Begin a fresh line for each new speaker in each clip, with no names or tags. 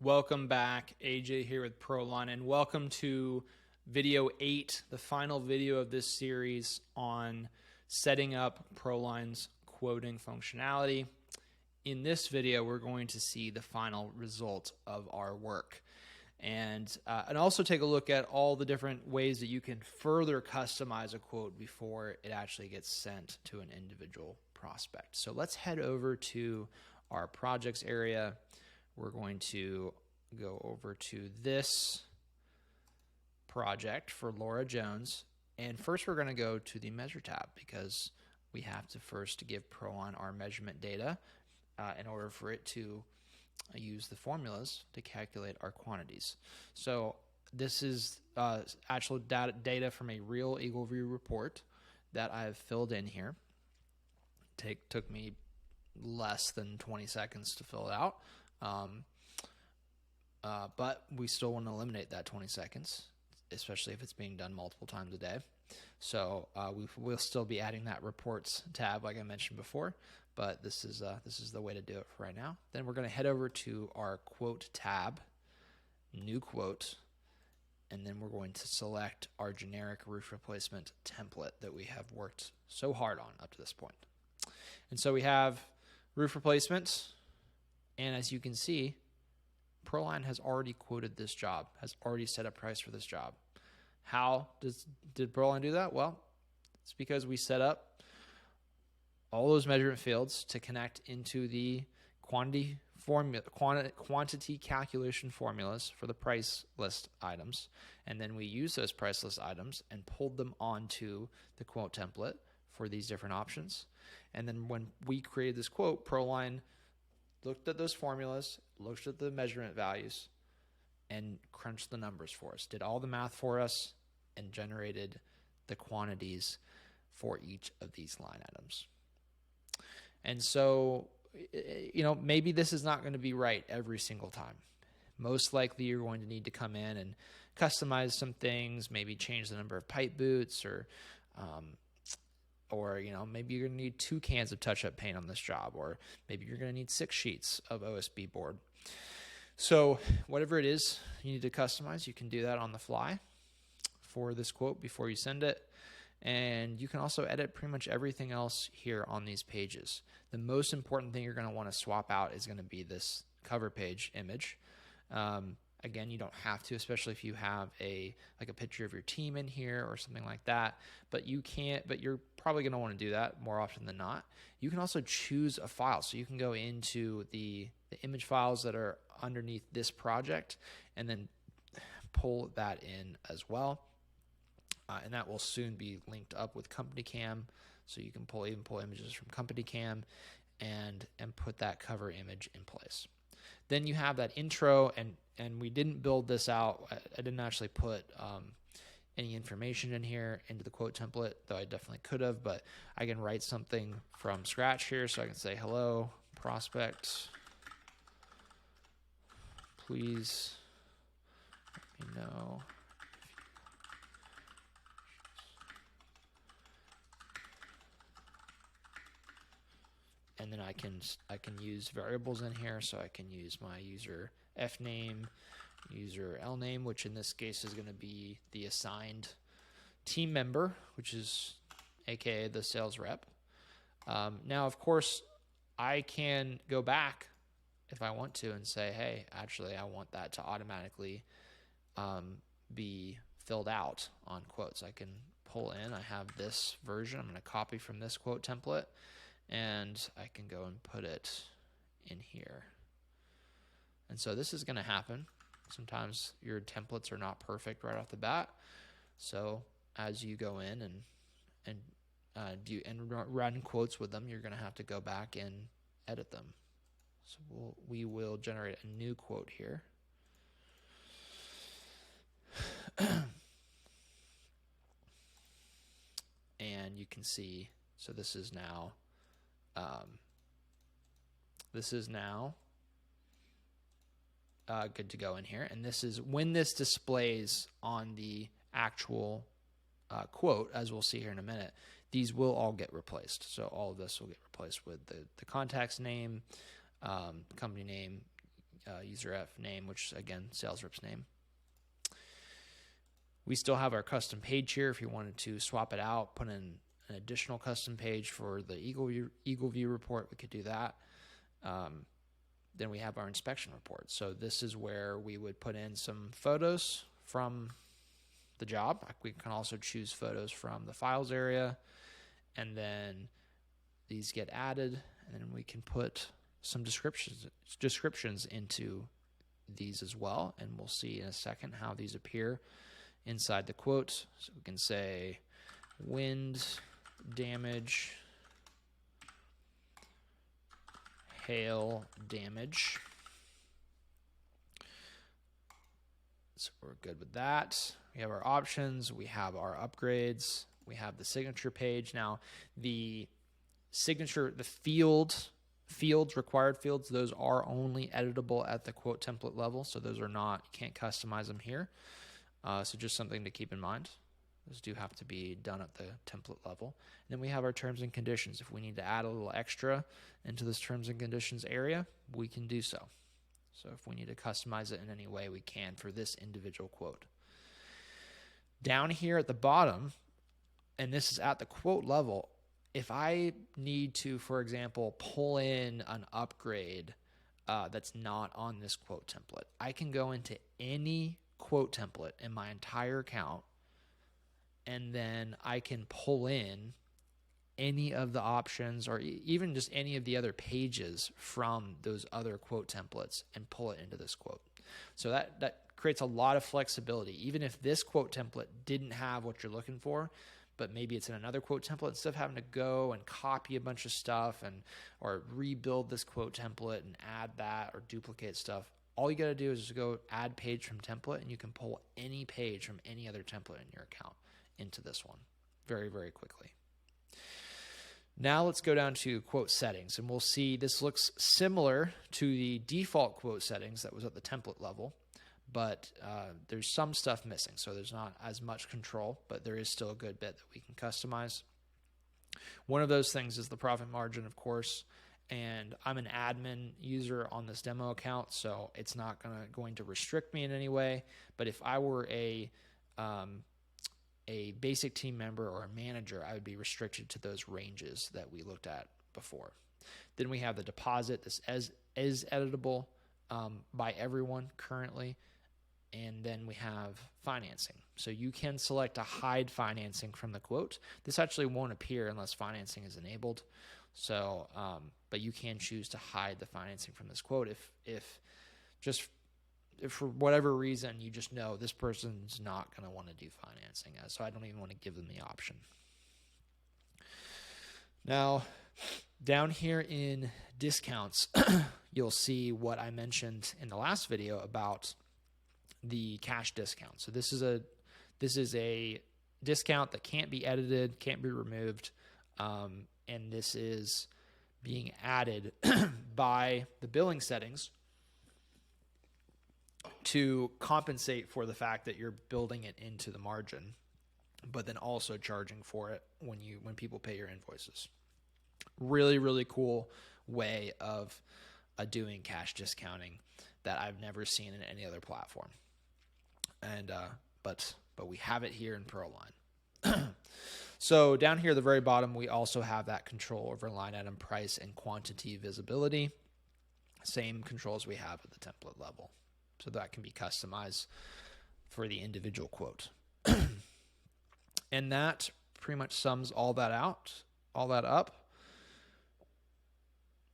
Welcome back, AJ here with ProLine, and welcome to video 8, the final video of this series on setting up ProLine's quoting functionality. In this video, we're going to see the final result of our work and also take a look at all the different ways that you can further customize a quote before it actually gets sent to an individual prospect. So let's head over to our projects area. We're going to go over to this project for Laura Jones. And first we're going to go to the measure tab because we have to first give ProLine our measurement data in order for it to use the formulas to calculate our quantities. So this is actual data from a real Eagle View report that I have filled in here. Took me less than 20 seconds to fill it out. But we still want to eliminate that 20 seconds, especially if it's being done multiple times a day. So we'll still be adding that reports tab like I mentioned before, but this is the way to do it for right now. Then we're going to head over to our quote tab, new quote, and then we're going to select our generic roof replacement template that we have worked so hard on up to this point. And so we have roof replacement, and as you can see, ProLine has already quoted this job, has already set a price for this job. How did ProLine do that? Well, it's because we set up all those measurement fields to connect into the quantity calculation formulas for the price list items, and then we use those price list items and pulled them onto the quote template for these different options. And then when we created this quote, ProLine looked at those formulas, looked at the measurement values, and crunched the numbers for us, did all the math for us, and generated the quantities for each of these line items. And so, maybe this is not going to be right every single time. Most likely you're going to need to come in and customize some things, maybe change the number of pipe boots, or maybe you're going to need 2 cans of touch-up paint on this job, or maybe you're going to need 6 sheets of OSB board. So whatever it is you need to customize, you can do that on the fly for this quote before you send it. And you can also edit pretty much everything else here on these pages. The most important thing you're going to want to swap out is going to be this cover page image. Again, you don't have to, especially if you have a picture of your team in here or something like that. But you're probably going to want to do that more often than not. You can also choose a file. So you can go into the image files that are underneath this project and then pull that in as well. And that will soon be linked up with Company Cam. So you can even pull images from Company Cam and put that cover image in place. Then you have that intro, and we didn't build this out. I didn't actually put any information in here into the quote template, though I definitely could have, but I can write something from scratch here. So I can say, hello, prospect, please let me know. And then I can use variables in here, so I can use my user F name, user L name, which in this case is going to be the assigned team member, which is aka the sales rep. Now, of course, I can go back if I want to and say, hey, actually, I want that to automatically be filled out on quotes. I can pull in. I have this version. I'm going to copy from this quote template, and I can go and put it in here. And so this is going to happen. Sometimes your templates are not perfect right off the bat. So as you go in and run quotes with them, you're going to have to go back and edit them. So we will generate a new quote here. And you can see, so this is now good to go in here. And this is when this displays on the actual quote, as we'll see here in a minute, these will all get replaced. So all of this will get replaced with the contact's name, company name, user F name, which again, sales rep's name. We still have our custom page here. If you wanted to swap it out, put in an additional custom page for the Eagle View report, we could do that. Then we have our inspection report. So this is where we would put in some photos from the job. We can also choose photos from the files area, and then these get added, and then we can put some descriptions into these as well, and we'll see in a second how these appear inside the quote. So we can say wind damage, hail damage. So we're good with that. We have our options, we have our upgrades, we have the signature page. Now the signature, the fields, required fields, those are only editable at the quote template level. So those are not, you can't customize them here. So just something to keep in mind. Those do have to be done at the template level. And then we have our terms and conditions. If we need to add a little extra into this terms and conditions area, we can do so. So if we need to customize it in any way, we can for this individual quote. Down here at the bottom, and this is at the quote level, if I need to, for example, pull in an upgrade that's not on this quote template, I can go into any quote template in my entire account, and then I can pull in any of the options or even just any of the other pages from those other quote templates and pull it into this quote. So that creates a lot of flexibility. Even if this quote template didn't have what you're looking for, but maybe it's in another quote template, instead of having to go and copy a bunch of stuff or rebuild this quote template and add that or duplicate stuff, all you got to do is just go add page from template, and you can pull any page from any other template in your account into this one very, very quickly. Now let's go down to quote settings, and we'll see this looks similar to the default quote settings that was at the template level, but there's some stuff missing. So there's not as much control, but there is still a good bit that we can customize. One of those things is the profit margin, of course, and I'm an admin user on this demo account, so it's not going to restrict me in any way. But if I were a basic team member or a manager, I would be restricted to those ranges that we looked at before. Then we have the deposit. This is editable by everyone currently. And then we have financing. So you can select to hide financing from the quote. This actually won't appear unless financing is enabled. So, but you can choose to hide the financing from this quote if for whatever reason you just know this person's not going to want to do financing, so I don't even want to give them the option. Now, down here in discounts, you'll see what I mentioned in the last video about the cash discount. So this is a discount that can't be edited, can't be removed, and this is being added by the billing settings to compensate for the fact that you're building it into the margin, but then also charging for it when people pay your invoices. Really, really cool way of doing cash discounting that I've never seen in any other platform. And but we have it here in ProLine. So down here at the very bottom, we also have that control over line item price and quantity visibility. Same controls we have at the template level. So that can be customized for the individual quote. And that pretty much sums all that up.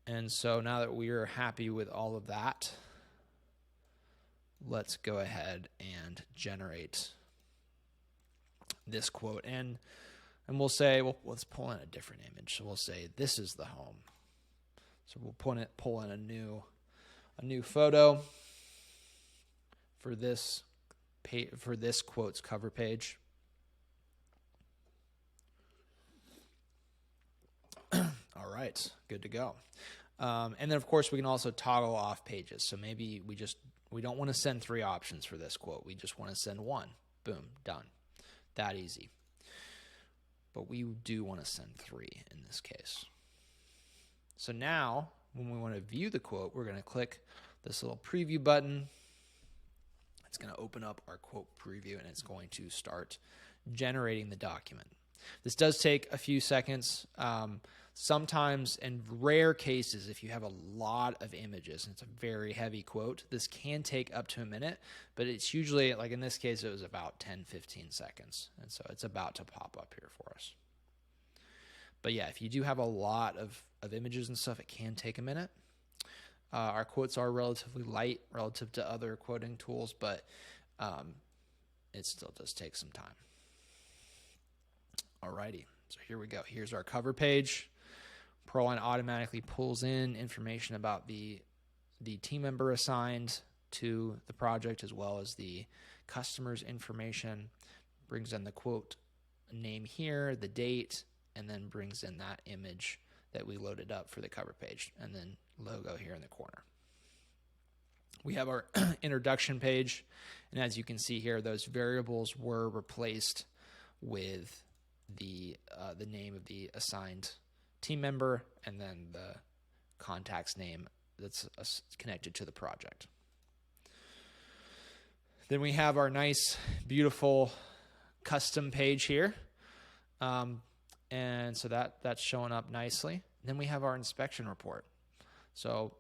And so now that we are happy with all of that, let's go ahead and generate this quote. And we'll say, well, let's pull in a different image. So we'll say this is the home. So we'll pull in a new photo for this quote's cover page. All right, good to go. And then of course we can also toggle off pages. So maybe we don't want to send 3 options for this quote. We just want to send 1. Boom, done. That easy. But we do want to send 3 in this case. So now when we want to view the quote, we're going to click this little preview button. It's going to open up our quote preview, and it's going to start generating the document. This does take a few seconds. Sometimes, in rare cases, if you have a lot of images and it's a very heavy quote, this can take up to a minute, but it's usually, like in this case, it was about 10-15 seconds. And so it's about to pop up here for us. But yeah, if you do have a lot of images and stuff, it can take a minute. Our quotes are relatively light relative to other quoting tools, but it still does take some time. Alrighty, so here we go. Here's our cover page. ProLine automatically pulls in information about the team member assigned to the project, as well as the customer's information, brings in the quote name here, the date, and then brings in that image that we loaded up for the cover page, and then logo here in the corner. We have our introduction page, and as you can see here, those variables were replaced with the name of the assigned team member and then the contact's name that's connected to the project. Then we have our nice, beautiful custom page here. And so that's showing up nicely. Then we have our inspection report. So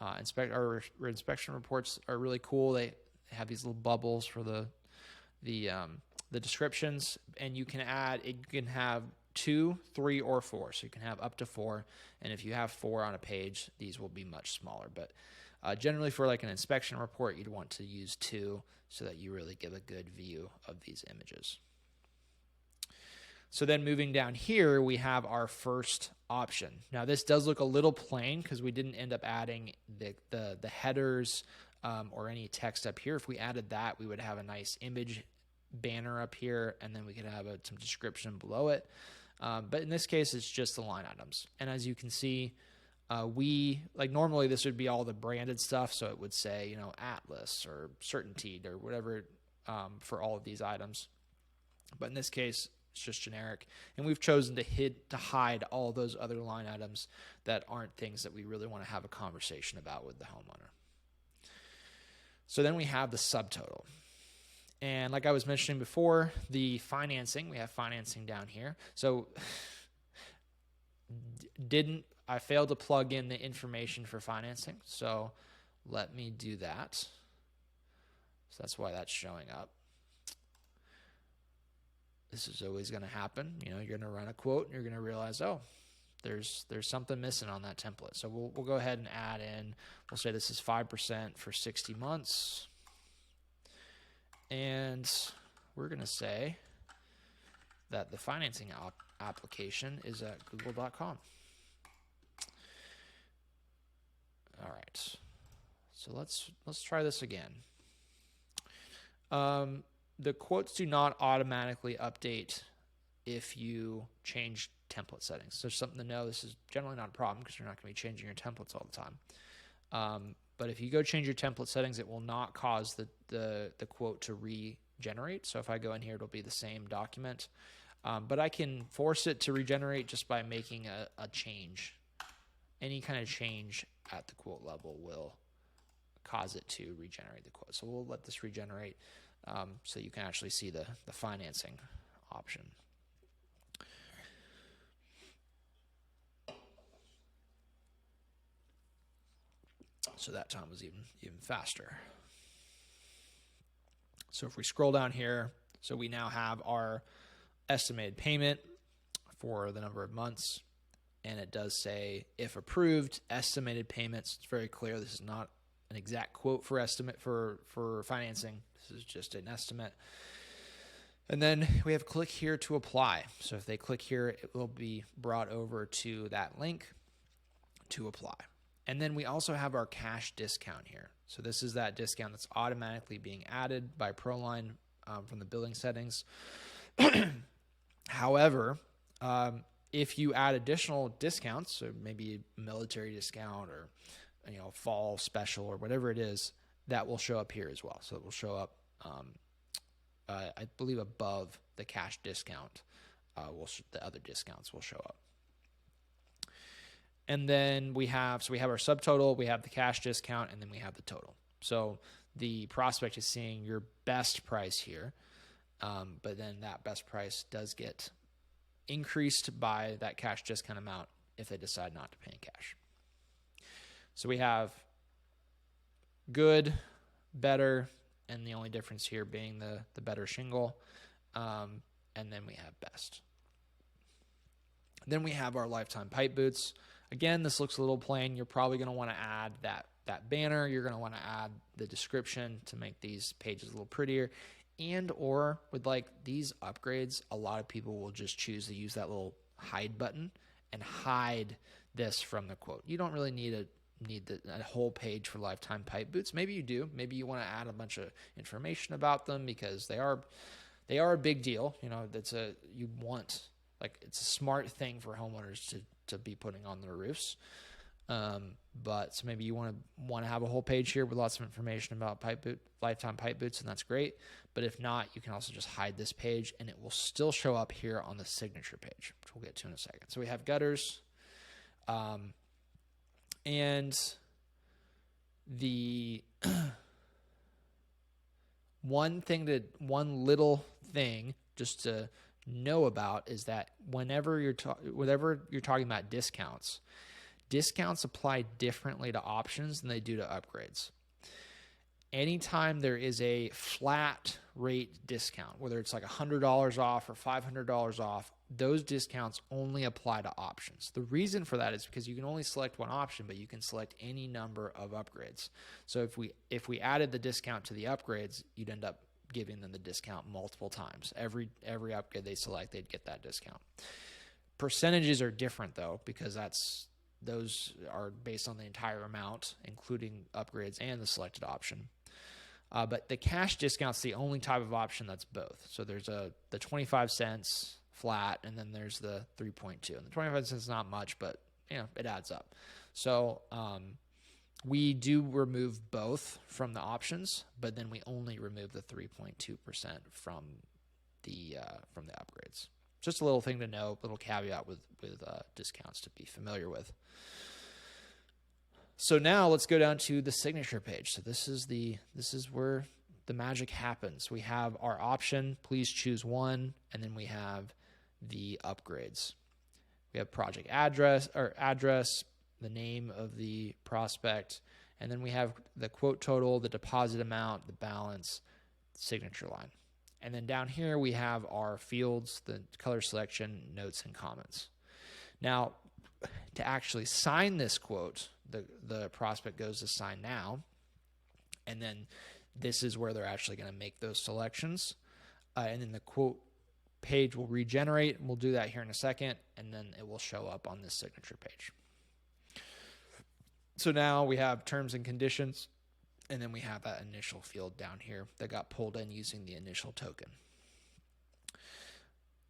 our inspection reports are really cool. They have these little bubbles for the descriptions, and you can have 2, 3, or 4. So you can have up to 4, and if you have 4 on a page, these will be much smaller. But generally for like an inspection report, you'd want to use 2 so that you really give a good view of these images. So then moving down here, we have our first option. Now this does look a little plain because we didn't end up adding the headers or any text up here. If we added that, we would have a nice image banner up here, and then we could have some description below it. But in this case, it's just the line items. And as you can see, normally this would be all the branded stuff. So it would say, Atlas or Certainty or whatever for all of these items. But in this case, it's just generic. And we've chosen to hide all those other line items that aren't things that we really want to have a conversation about with the homeowner. So then we have the subtotal. And like I was mentioning before, the financing, we have financing down here. So I failed to plug in the information for financing. So let me do that. So that's why that's showing up. This is always going to happen. You're going to run a quote and you're going to realize, oh, there's something missing on that template. So we'll go ahead and add in, we'll say this is 5% for 60 months. And we're going to say that the financing application is at google.com. All right. So let's try this again. The quotes do not automatically update if you change template settings. So something to know, this is generally not a problem because you're not going to be changing your templates all the time. But if you go change your template settings, it will not cause the quote to regenerate. So if I go in here, it'll be the same document. But I can force it to regenerate just by making a change. Any kind of change at the quote level will cause it to regenerate the quote. So we'll let this regenerate so you can actually see the financing option. So that time was even faster. So if we scroll down here, so we now have our estimated payment for the number of months, and it does say, if approved, estimated payments. It's very clear. This is not an exact quote for estimate for financing. This is just an estimate. And then we have click here to apply. So if they click here, it will be brought over to that link to apply. And then we also have our cash discount here. So this is that discount that's automatically being added by ProLine from the billing settings. However, if you add additional discounts, so maybe a military discount or fall special or whatever it is, that will show up here as well. So it will show up, I believe, above the cash discount. The other discounts will show up. And then we have our subtotal, we have the cash discount, and then we have the total. So the prospect is seeing your best price here, but then that best price does get increased by that cash discount amount if they decide not to pay in cash. So we have good, better, and the only difference here being the better shingle, and then we have best. Then we have our lifetime pipe boots. Again, this looks a little plain. You're probably going to want to add that banner. You're going to want to add the description to make these pages a little prettier. And or with like these upgrades, a lot of people will just choose to use that little hide button and hide this from the quote. You don't really need a whole page for lifetime pipe boots. Maybe you do. Maybe you want to add a bunch of information about them because they are a big deal. You know, it's a smart thing for homeowners to be putting on their roofs. But so maybe you want to have a whole page here with lots of information about lifetime pipe boots, and that's great. But if not, you can also just hide this page, and it will still show up here on the signature page, which we'll get to in a second. So we have gutters, and the one little thing just to know about is that whenever you're talking about discounts apply differently to options than they do to upgrades. Anytime there is a flat rate discount, whether it's like $100 off or $500 off, those discounts only apply to options. The reason for that is because you can only select one option, but you can select any number of upgrades. So if we added the discount to the upgrades, you'd end up giving them the discount multiple times. Every upgrade they select, they'd get that discount. Percentages are different though, because those are based on the entire amount, including upgrades and the selected option. But the cash discount's the only type of option that's both. So there's the 25 cents flat, and then there's the 3.2. And the 25 cents is not much, but it adds up. So we do remove both from the options, but then we only remove the 3.2% from the upgrades. Just a little thing to know, little caveat with discounts to be familiar with. So now let's go down to the signature page. So this is where the magic happens. We have our option, please choose one, and then we have the upgrades. We have project address, the name of the prospect, and then we have the quote total, the deposit amount, the balance, signature line. And then down here we have our fields, the color selection, notes, and comments. Now, to actually sign this quote, the prospect goes to sign now, and then this is where they're actually going to make those selections. And then the quote page will regenerate, and we'll do that here in a second, and then it will show up on this signature page. So now we have terms and conditions, and then we have that initial field down here that got pulled in using the initial token.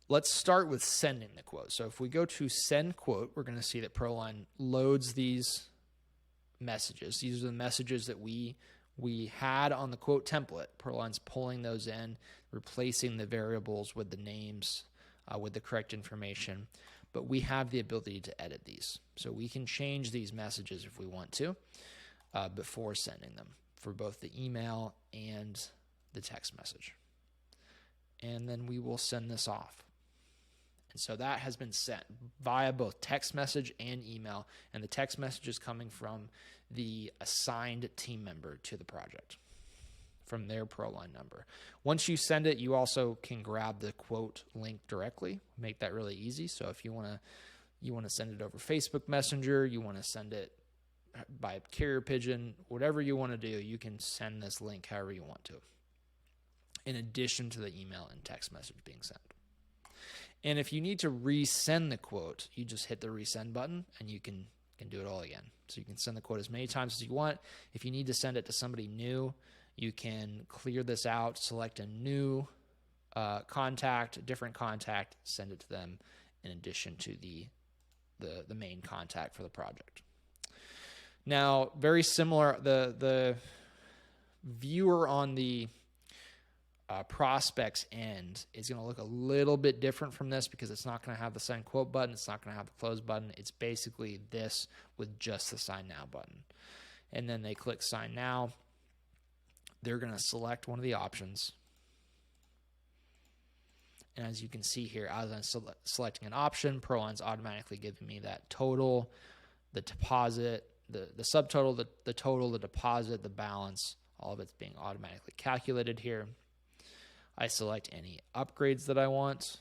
Let's start with sending the quote. So if we go to send quote, we're going to see that ProLine loads these messages. These are the messages that we had on the quote template. ProLine's pulling those in, replacing the variables with the names, with the correct information. But we have the ability to edit these. So we can change these messages if we want to before sending them for both the email and the text message. And then we will send this off. And so that has been sent via both text message and email, and the text message is coming from the assigned team member to the project from their ProLine number. Once you send it, you also can grab the quote link directly, make that really easy. So if you want to send it over Facebook Messenger, you want to send it by carrier pigeon, whatever you want to do, you can send this link however you want to, in addition to the email and text message being sent. And if you need to resend the quote, you just hit the resend button and you can do it all again. So you can send the quote as many times as you want. If you need to send it to somebody new, you can clear this out, select a new contact, a different contact, send it to them in addition to the main contact for the project. Now, very similar, the viewer on the prospect's end is going to look a little bit different from this because it's not going to have the send quote button. It's not going to have the close button. It's basically this with just the sign now button. And then they click sign now. They're going to select one of the options. And as you can see here, as I'm selecting an option, ProLine's automatically giving me that total, the deposit, the subtotal, the total, the deposit, the balance, all of it's being automatically calculated here. I select any upgrades that I want.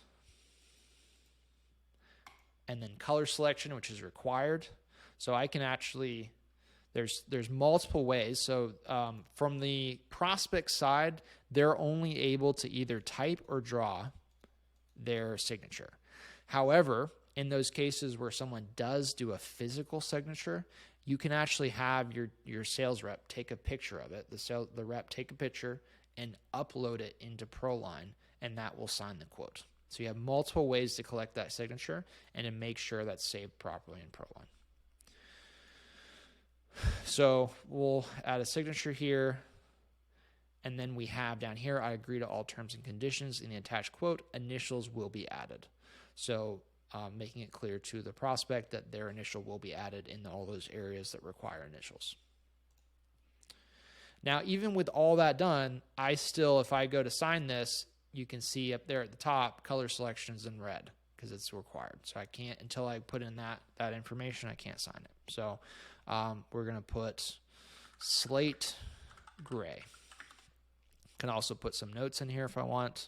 And then color selection, which is required. So I can actually, there's multiple ways. So from the prospect side, they're only able to either type or draw their signature. However, in those cases where someone does do a physical signature, you can actually have your sales rep take a picture of it. The rep take a picture and upload it into ProLine, and that will sign the quote. So you have multiple ways to collect that signature and to make sure that's saved properly in ProLine. So we'll add a signature here, and then we have down here, I agree to all terms and conditions. In the attached quote, initials will be added. So making it clear to the prospect that their initial will be added in all those areas that require initials. Now, even with all that done, I still, if I go to sign this, you can see up there at the top, color selections in red because it's required. So I can't, until I put in that information, I can't sign it. So we're going to put slate gray. Can also put some notes in here if I want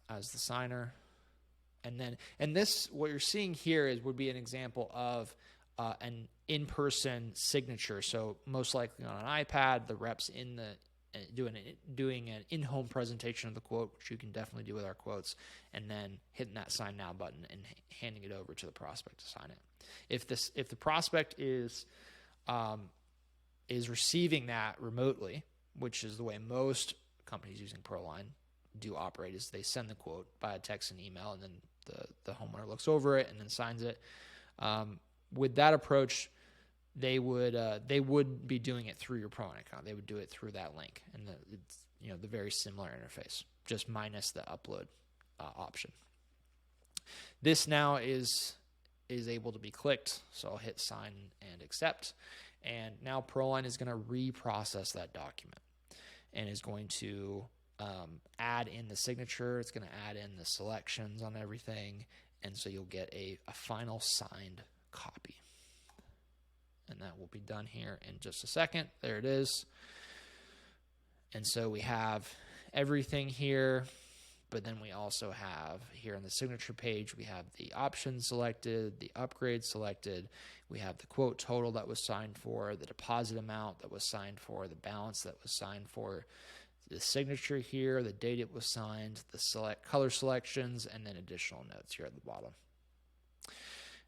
as the signer. And this, what you're seeing here would be an example of an in-person signature. So most likely on an iPad, the rep's doing an in-home presentation of the quote, which you can definitely do with our quotes, and then hitting that sign now button and handing it over to the prospect to sign it. If the prospect is receiving that remotely, which is the way most companies using ProLine do operate, is they send the quote by a text and email, and then the homeowner looks over it and then signs it. With that approach, they would be doing it through your ProLine account. They would do it through that link, and it's the very similar interface, just minus the upload option. This now is able to be clicked, so I'll hit sign and accept, and now ProLine is going to reprocess that document and is going to add in the signature. It's going to add in the selections on everything, and so you'll get a final signed copy. And that will be done here in just a second. There it is. And so we have everything here, but then we also have here on the signature page, we have the option selected, the upgrade selected, we have the quote total that was signed for, the deposit amount that was signed for, the balance that was signed for, the signature here, the date it was signed, the color selections, and then additional notes here at the bottom.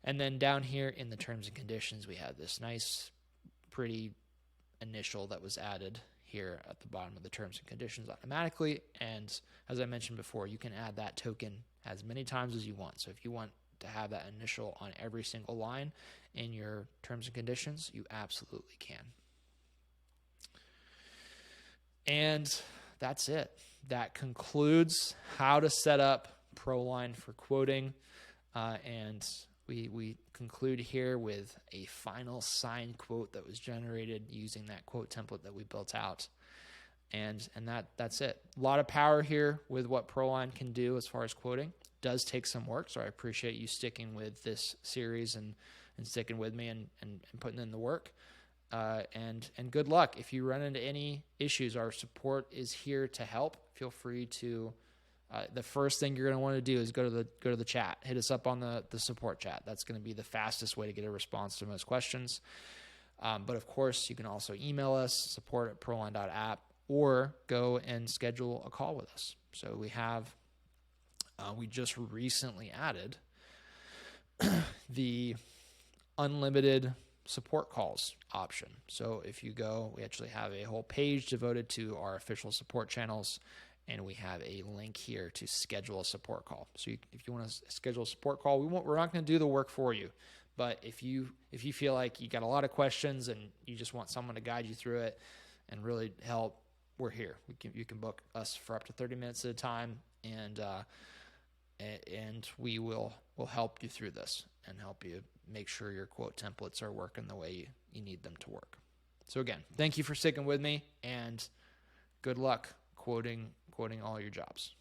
And then down here in the terms and conditions, we have this nice, pretty initial that was added here at the bottom of the terms and conditions automatically. And as I mentioned before, you can add that token as many times as you want. So if you want to have that initial on every single line in your terms and conditions, you absolutely can. And that's it. That concludes how to set up ProLine for quoting. And we conclude here with a final signed quote that was generated using that quote template that we built out. And that's it. A lot of power here with what ProLine can do as far as quoting. It does take some work, so I appreciate you sticking with this series and sticking with me and putting in the work. And good luck. If you run into any issues, our support is here to help. Feel free to. The first thing you're going to want to do is go to the chat. Hit us up on the support chat. That's going to be the fastest way to get a response to most questions. But of course, you can also email us, support@proline.app, or go and schedule a call with us. So we just recently added the unlimited support calls option. So if you go, we actually have a whole page devoted to our official support channels, and we have a link here to schedule a support call. So if you want to schedule a support call, we're not going to do the work for you. But if you feel like you got a lot of questions and you just want someone to guide you through it and really help we're here. You can book us for up to 30 minutes at a time, and we will help you through this and help you make sure your quote templates are working the way you need them to work. So again, thank you for sticking with me, and good luck quoting all your jobs.